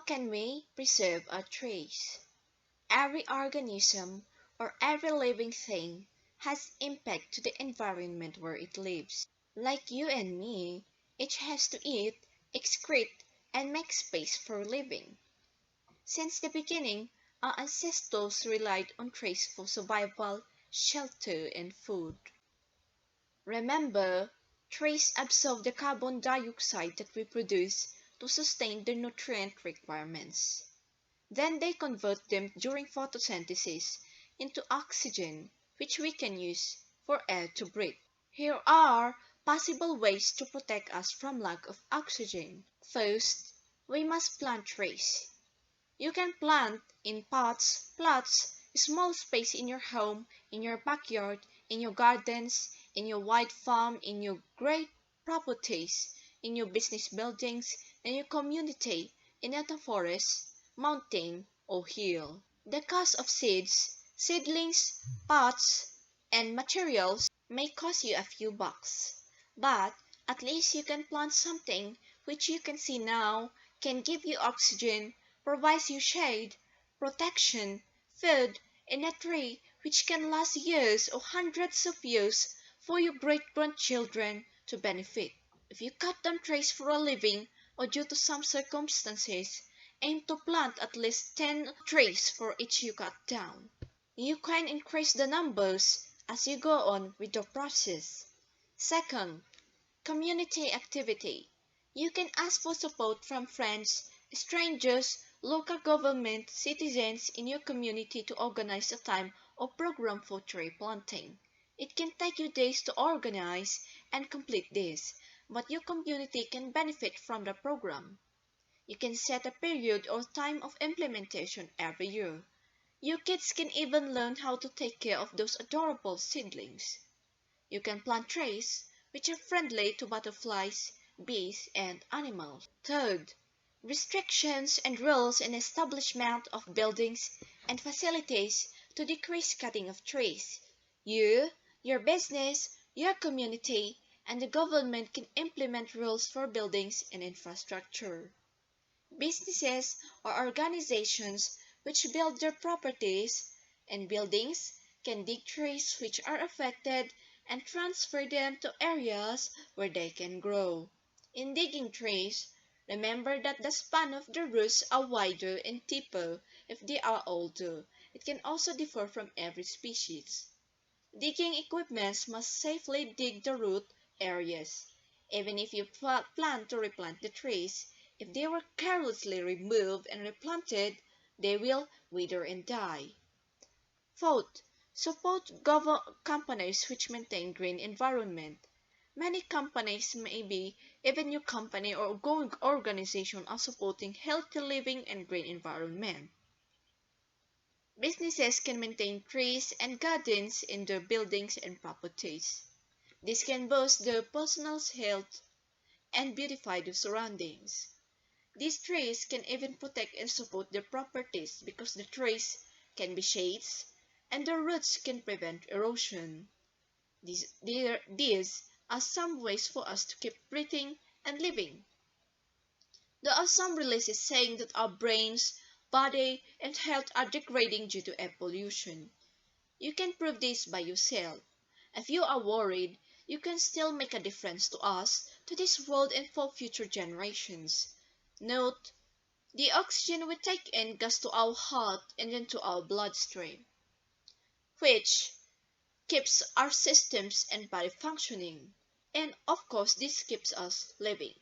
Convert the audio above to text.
can we preserve our trees? Every organism or every living thing has impact to the environment where it lives. Like you and me, each has to eat, excrete, and make space for living. Since the beginning, our ancestors relied on trees for survival, shelter, and food. Remember, trees absorb the carbon dioxide that we produce to sustain their nutrient requirements. Then they convert them during photosynthesis into oxygen, which we can use for air to breathe. Here are possible ways to protect us from lack of oxygen. First, we must plant trees. You can plant in pots, plots, small space in your home, in your backyard, in your gardens, in your wide farm, in your great properties, in your business buildings, in your community, in a forest, mountain, or hill. The cost of seeds, seedlings, pots, and materials may cost you a few bucks, but at least you can plant something which you can see now, can give you oxygen, provides you shade, protection, food, and a tree which can last years or hundreds of years for your great-grandchildren to benefit. If you cut down trees for a living or due to some circumstances, aim to plant at least 10 trees for each you cut down. You can increase the numbers as you go on with the process. Second, community activity. You can ask for support from friends, strangers, local government, citizens in your community to organize a time or program for tree planting. It can take you days to organize and complete this, but your community can benefit from the program. You can set a period or time of implementation every year. Your kids can even learn how to take care of those adorable seedlings. You can plant trees which are friendly to butterflies, bees, and animals. Third, restrictions and rules in establishment of buildings and facilities to decrease cutting of trees. You, your business, your community, and the government can implement rules for buildings and infrastructure. Businesses or organizations which build their properties and buildings can dig trees which are affected and transfer them to areas where they can grow. In digging trees, remember that the span of the roots are wider and deeper if they are older. It can also differ from every species. Digging equipments must safely dig the root areas. Even if you plan to replant the trees, if they were carelessly removed and replanted, they will wither and die. Fourth, support companies which maintain green environment. Many companies, maybe even your company or going organization, are supporting healthy living and green environment. Businesses can maintain trees and gardens in their buildings and properties. This can boost their personal health and beautify the surroundings. These trees can even protect and support their properties because the trees can be shades and their roots can prevent erosion. These are some ways for us to keep breathing and living. There are some releases saying that our brains, body, and health are degrading due to air pollution. You can prove this by yourself. If you are worried, you can still make a difference to us, to this world, and for future generations. Note, the oxygen we take in goes to our heart and then to our bloodstream, which keeps our systems and body functioning. And of course, this keeps us living.